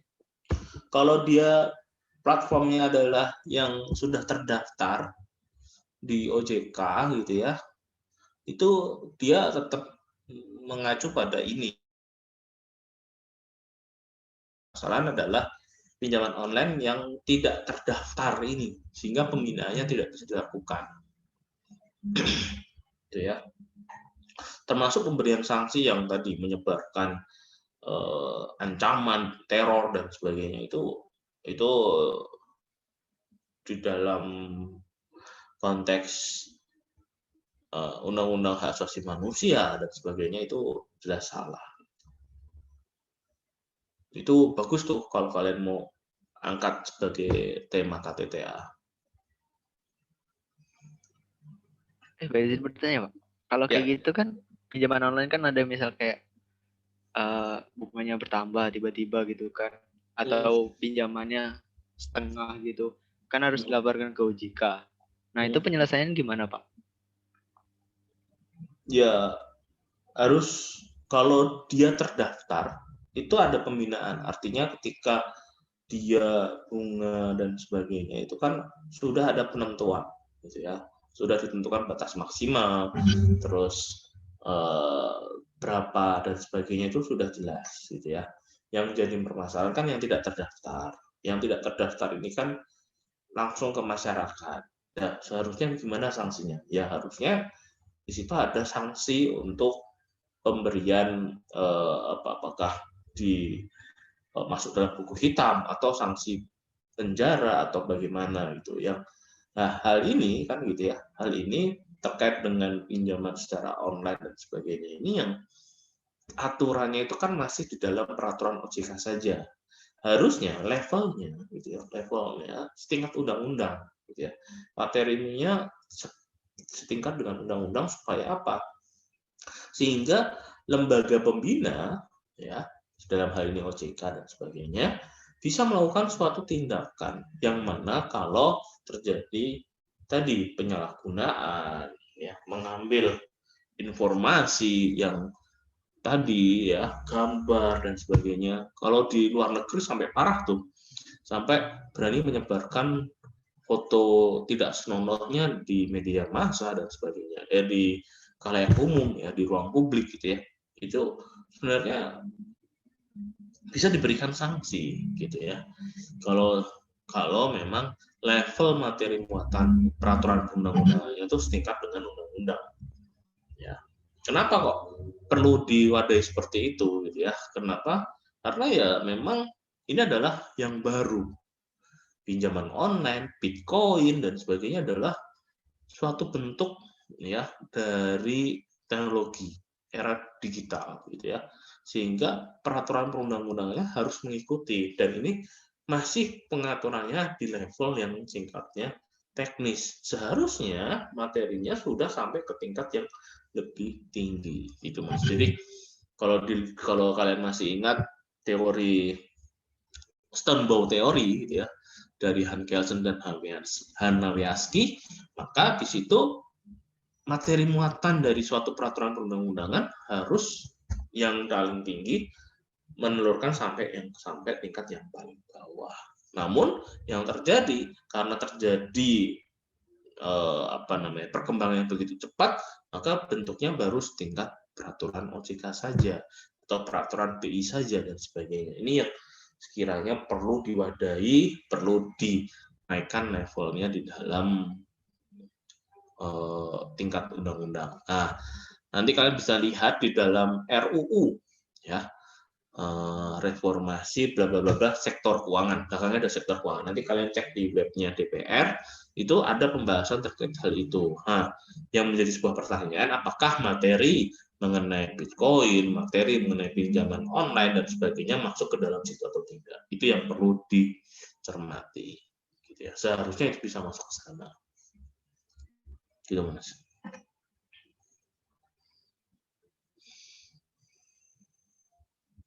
Kalau dia platformnya adalah yang sudah terdaftar di OJK gitu ya, itu dia tetap mengacu pada ini. permasalahan adalah pinjaman online yang tidak terdaftar ini, sehingga pembinaannya tidak bisa dilakukan. Itu ya. Termasuk pemberian sanksi yang tadi menyebarkan ancaman, teror dan sebagainya itu di dalam konteks undang-undang hak asasi manusia dan sebagainya itu jelas salah. Itu bagus tuh kalau kalian mau angkat sebagai tema KTTA. Pak izin bertanya, Pak. Kalau kayak gitu kan pinjaman online kan ada misal kayak bunganya bertambah tiba-tiba gitu kan, atau pinjamannya setengah gitu, kan harus dilaporkan ke OJK. Nah itu penyelesaiannya gimana, Pak? Ya harus, kalau dia terdaftar itu ada pembinaan, artinya ketika dia bunga dan sebagainya itu kan sudah ada penentuan gitu ya, sudah ditentukan batas maksimal, terus berapa dan sebagainya itu sudah jelas gitu ya. Yang jadi permasalahan kan yang tidak terdaftar. Yang tidak terdaftar ini kan langsung ke masyarakat. Nah, seharusnya gimana sanksinya? Ya harusnya di situ ada sanksi untuk pemberian apakah masuk dalam buku hitam atau sanksi penjara atau bagaimana gitu ya. Nah, hal ini kan gitu ya. Hal ini terkait dengan pinjaman secara online dan sebagainya ini yang aturannya itu kan masih di dalam peraturan OJK saja. Harusnya levelnya gitu ya, levelnya setingkat undang-undang gitu ya. Materinya setingkat dengan undang-undang supaya apa? Sehingga lembaga pembina ya, dalam hal ini OJK dan sebagainya bisa melakukan suatu tindakan yang mana kalau terjadi tadi penyalahgunaan ya, mengambil informasi yang tadi ya, gambar dan sebagainya. Kalau di luar negeri sampai parah tuh, sampai berani menyebarkan foto tidak senonohnya di media massa dan sebagainya, di khalayak umum ya, di ruang publik gitu ya. Itu sebenarnya bisa diberikan sanksi gitu ya. Kalau memang level materi muatan peraturan perundang-undangannya itu setingkat dengan undang-undang. Ya. Kenapa kok perlu diwadahi seperti itu gitu ya? Kenapa? Karena ya memang ini adalah yang baru. Pinjaman online, Bitcoin dan sebagainya adalah suatu bentuk ya dari teknologi era digital gitu ya. Sehingga peraturan perundang-undangannya harus mengikuti, dan ini masih pengaturannya di level yang singkatnya teknis. Seharusnya materinya sudah sampai ke tingkat yang lebih tinggi itu Mas. Jadi kalau kalian masih ingat teori Sternbau teori gitu ya, dari Han Kelsen dan Han Nawiaski, maka di situ materi muatan dari suatu peraturan perundang-undangan harus yang paling tinggi menelurkan sampai tingkat yang paling bawah. Namun yang terjadi karena terjadi perkembangan yang begitu cepat, maka bentuknya baru setingkat peraturan OJK saja atau peraturan BI saja dan sebagainya. Ini yang sekiranya perlu diwadahi, perlu dinaikkan levelnya di dalam tingkat undang-undang. Nah, nanti kalian bisa lihat di dalam RUU ya, reformasi bla bla bla sektor keuangan. Belakangnya ada sektor keuangan. Nanti kalian cek di webnya DPR, itu ada pembahasan terkait hal itu. Nah, yang menjadi sebuah pertanyaan, apakah materi mengenai Bitcoin, materi mengenai pinjaman online dan sebagainya masuk ke dalam situ atau tidak? Itu yang perlu dicermati. Gitu ya. Seharusnya itu bisa masuk ke sana. Gitu Mas.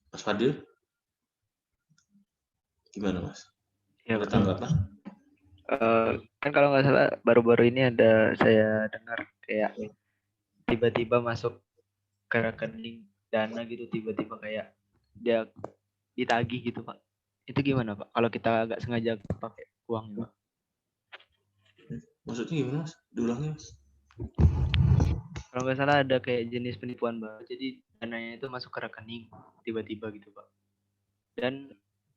Mas Fadil, gimana Mas? Ya, ada tanggapan? Kan kalau nggak salah baru-baru ini ada saya dengar kayak tiba-tiba masuk ke rekening dana gitu, tiba-tiba kayak dia ditagih gitu Pak. Itu gimana Pak? Kalau kita nggak sengaja pakai uangnya Pak? Maksudnya gimana Mas? Diulangnya Mas? Kalau nggak salah ada kayak jenis penipuan baru. Jadi dananya itu masuk ke rekening tiba-tiba gitu Pak. Dan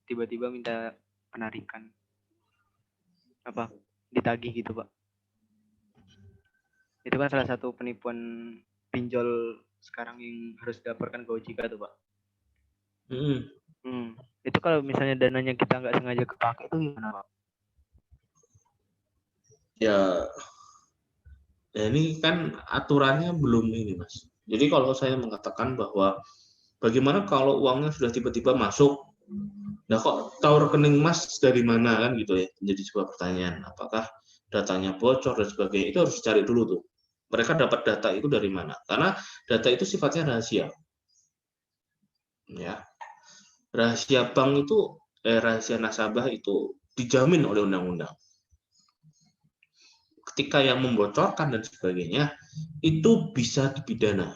tiba-tiba minta penarikan apa ditagih gitu Pak. Itu kan salah satu penipuan pinjol sekarang yang harus dilaporkan ke OJK tuh Pak. Itu kalau misalnya dananya kita nggak sengaja kepake itu gimana Pak? Ya, ini kan aturannya belum ini Mas. Jadi kalau saya mengatakan bahwa bagaimana kalau uangnya sudah tiba-tiba masuk, nah kok tahu rekening Mas dari mana kan gitu ya, menjadi sebuah pertanyaan. Apakah datanya bocor dan sebagainya, itu harus dicari dulu tuh. Mereka dapat data itu dari mana? Karena data itu sifatnya rahasia. Ya, rahasia bank itu, rahasia nasabah itu dijamin oleh undang-undang. Ketika yang membocorkan dan sebagainya, itu bisa dipidana.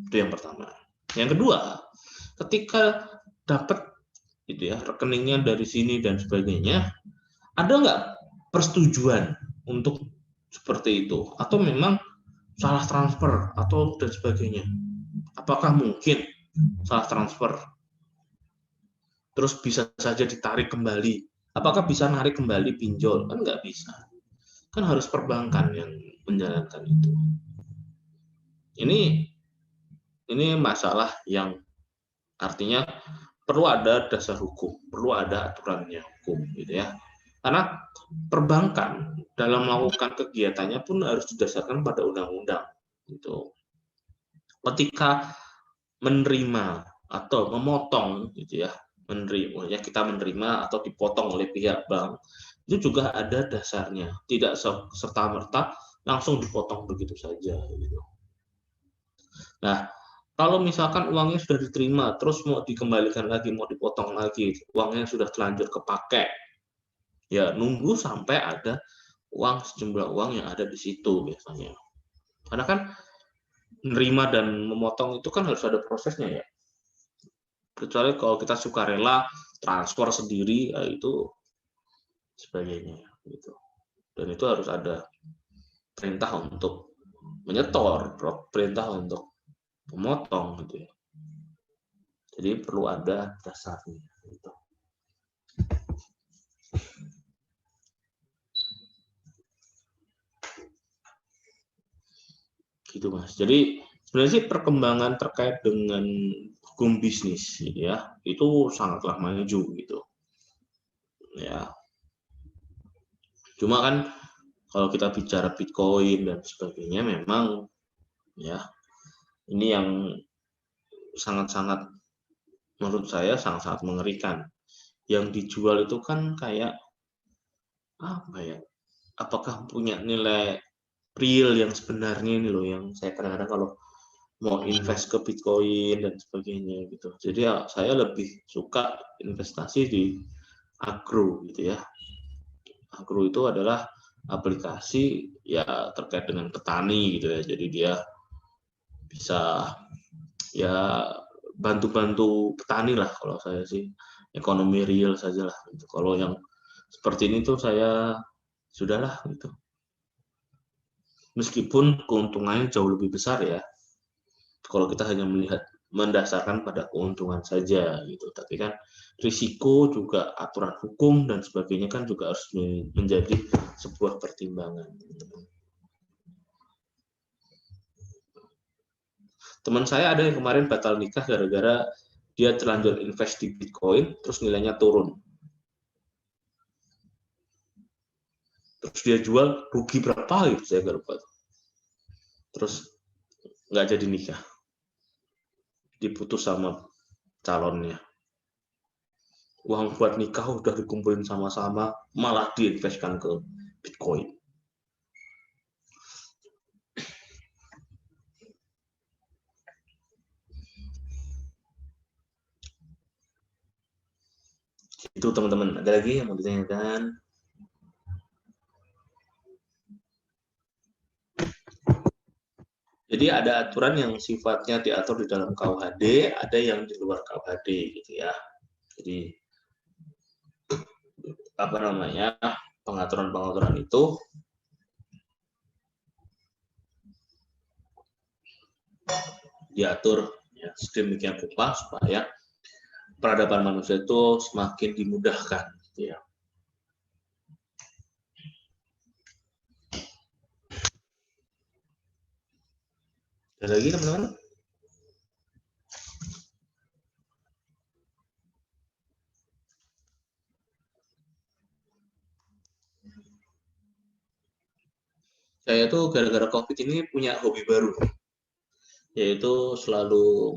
Itu yang pertama. Yang kedua, ketika dapat gitu ya rekeningnya dari sini dan sebagainya, ada nggak persetujuan untuk seperti itu, atau memang salah transfer atau dan sebagainya? Apakah mungkin salah transfer terus bisa saja ditarik kembali? Apakah bisa narik kembali pinjol? Kan nggak bisa, kan harus perbankan yang menjalankan itu. Ini masalah yang artinya perlu ada dasar hukum, perlu ada aturannya hukum gitu ya. Karena perbankan dalam melakukan kegiatannya pun harus didasarkan pada undang-undang gitu. Ketika menerima atau memotong gitu ya, menerima, kita menerima atau dipotong oleh pihak bank, itu juga ada dasarnya, tidak serta-merta langsung dipotong begitu saja gitu. Nah, kalau misalkan uangnya sudah diterima, terus mau dikembalikan lagi, mau dipotong lagi, uangnya sudah terlanjur kepake, ya nunggu sampai ada uang sejumlah uang yang ada di situ biasanya. Karena kan menerima dan memotong itu kan harus ada prosesnya ya. Kecuali kalau kita sukarela transfer sendiri, ya itu sebagainya gitu. Dan itu harus ada perintah untuk menyetor, perintah untuk memotong gitu ya. Jadi perlu ada dasarnya gitu. Gitu Mas. Jadi sebenarnya sih perkembangan terkait dengan hukum bisnis gitu ya, itu sangatlah maju gitu. Ya. Cuma kan kalau kita bicara Bitcoin dan sebagainya memang ya ini yang sangat-sangat menurut saya sangat-sangat mengerikan. Yang dijual itu kan kayak apa ya? Apakah punya nilai real yang sebenarnya ini loh, yang saya kadang-kadang kalau mau invest ke Bitcoin dan sebagainya gitu. Jadi ya, saya lebih suka investasi di Agro gitu ya. Agro itu adalah aplikasi ya terkait dengan petani gitu ya. Jadi dia bisa ya bantu-bantu petani lah kalau saya sih, ekonomi real saja lah gitu. Kalau yang seperti ini tuh saya sudahlah gitu. Meskipun keuntungannya jauh lebih besar ya, kalau kita hanya melihat mendasarkan pada keuntungan saja gitu, tapi kan risiko juga aturan hukum dan sebagainya kan juga harus menjadi sebuah pertimbangan. Teman saya ada yang kemarin batal nikah gara-gara dia terlanjur invest di Bitcoin terus nilainya turun, terus dia jual rugi berapa gitu saya nggak lupa, terus nggak jadi nikah, diputus sama calonnya. Uang buat nikah udah dikumpulin sama-sama, malah diinvestkan ke Bitcoin. Itu teman-teman, ada lagi yang mau ditanyakan? Jadi ada aturan yang sifatnya diatur di dalam KUHD, ada yang di luar KUHD gitu ya. Jadi apa namanya, pengaturan-pengaturan itu diatur ya sedemikian rupa supaya peradaban manusia itu semakin dimudahkan, gitu ya. Ada lagi teman-teman? Saya tuh gara-gara COVID ini punya hobi baru, yaitu selalu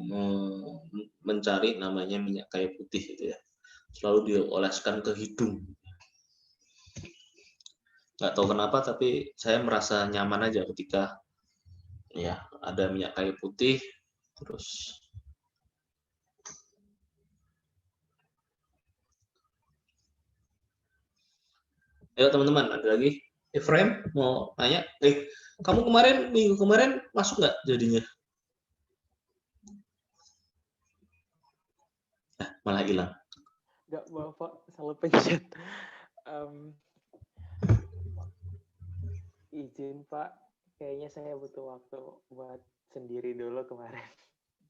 mencari namanya minyak kayu putih gitu ya. Selalu dioleskan ke hidung. Nggak tahu kenapa, tapi saya merasa nyaman aja ketika ya ada minyak kayu putih, terus ayo teman-teman, ada lagi? Frame mau tanya? Kamu minggu kemarin masuk nggak jadinya? Malah hilang. Nggak, Bapak salah pencet. Izin Pak, kayaknya saya butuh waktu buat sendiri dulu kemarin.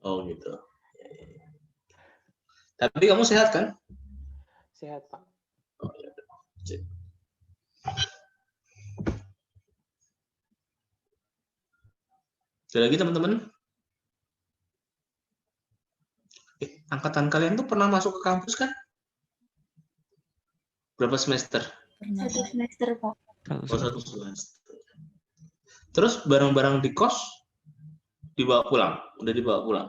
Oh gitu. Tapi kamu sehat kan? Sehat Pak. Oh, ya. Ada lagi teman-teman? Angkatan kalian tuh pernah masuk ke kampus kan? Berapa semester? Satu semester, Pak. Oh, 1 semester. Terus barang-barang di kos dibawa pulang? Udah dibawa pulang?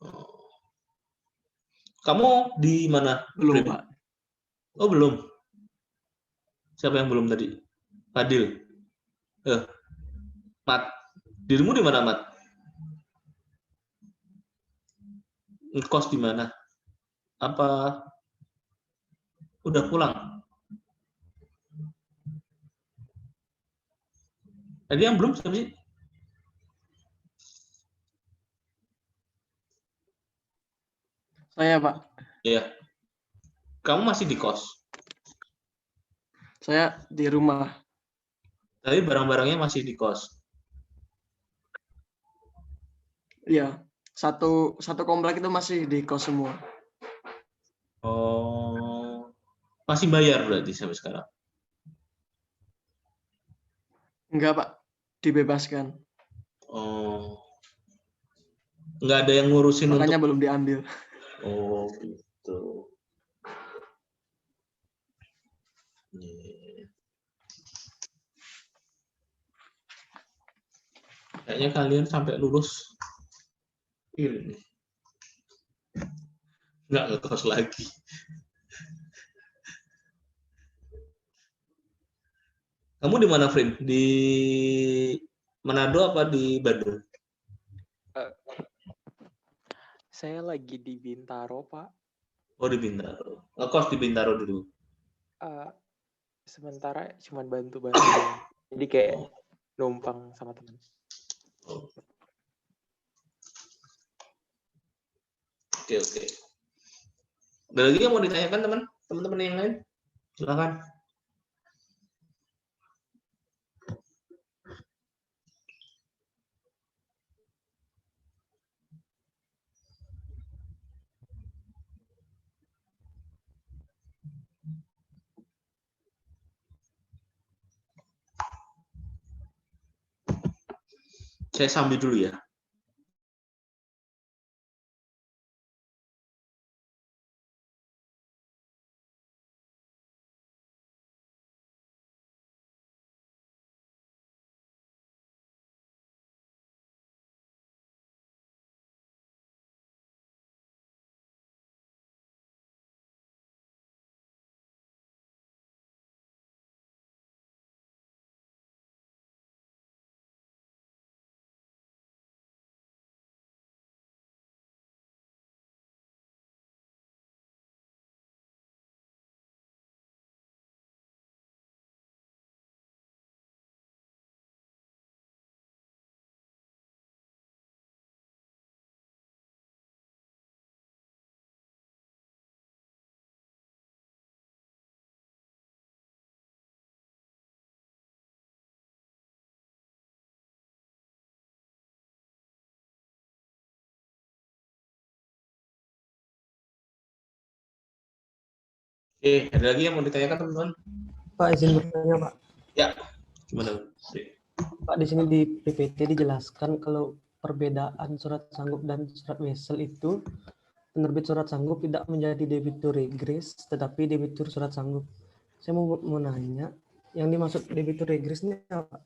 Oh. Kamu di mana? Belum, Pak. Oh, belum. Siapa yang belum tadi? Fadil. Mat. Dirimu di mana, Mat? Kos di mana? Apa udah pulang? Tadi yang belum siapa sih? Saya, Pak. Iya. Kamu masih di kos? Saya di rumah. Tapi barang-barangnya masih di kos? Iya. Satu komplek itu masih di kos semua. Oh. Masih bayar berarti sampai sekarang? Enggak, Pak. Dibebaskan. Oh. Nggak ada yang ngurusin Makanya untuk... belum diambil. Oh, gitu. Kayaknya kalian sampai lulus ini nggak ngekos lagi. Kamu di mana, Frim? Di Manado apa di Bandung? Saya lagi di Bintaro, Pak. Oh, di Bintaro. Ngekos di Bintaro dulu. Sementara cuma bantu-bantu. Jadi kayak numpang sama teman. Oke. Ada lagi yang mau ditanyakan teman-teman yang lain? Silakan. Saya sambil dulu ya. Ada lagi yang mau ditanyakan teman-teman? Pak, izin bertanya, Pak. Ya, gimana? Pak, di sini di PPT dijelaskan kalau perbedaan surat sanggup dan surat wesel itu, penerbit surat sanggup tidak menjadi debitur regres, tetapi debitur surat sanggup. Saya mau nanya, yang dimaksud debitur regres ini apa?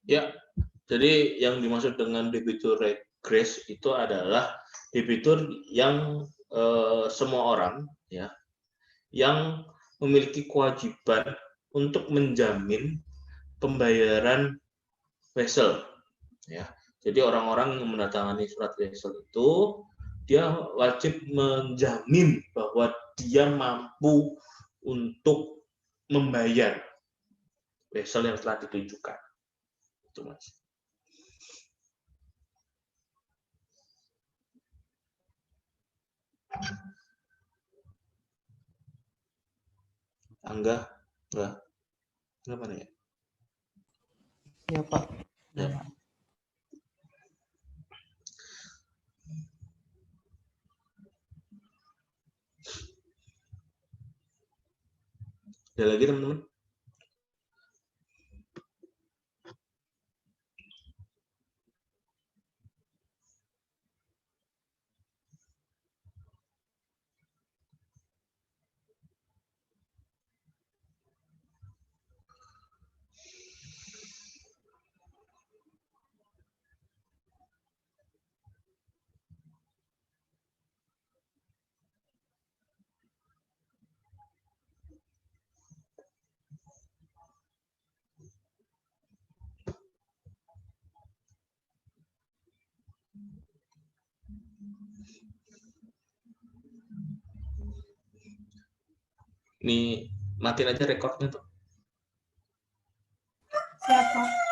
Ya, jadi yang dimaksud dengan debitur regres itu adalah debitur yang semua orang ya yang memiliki kewajiban untuk menjamin pembayaran wesel ya. Jadi orang-orang yang menandatangani surat wesel itu dia wajib menjamin bahwa dia mampu untuk membayar wesel yang telah ditunjukkan. Itu Mas. Angga, enggak. Kenapa nih? Ya, Pak. Ya. Ada lagi teman-teman? Ini matiin aja rekornya tuh. Siapa?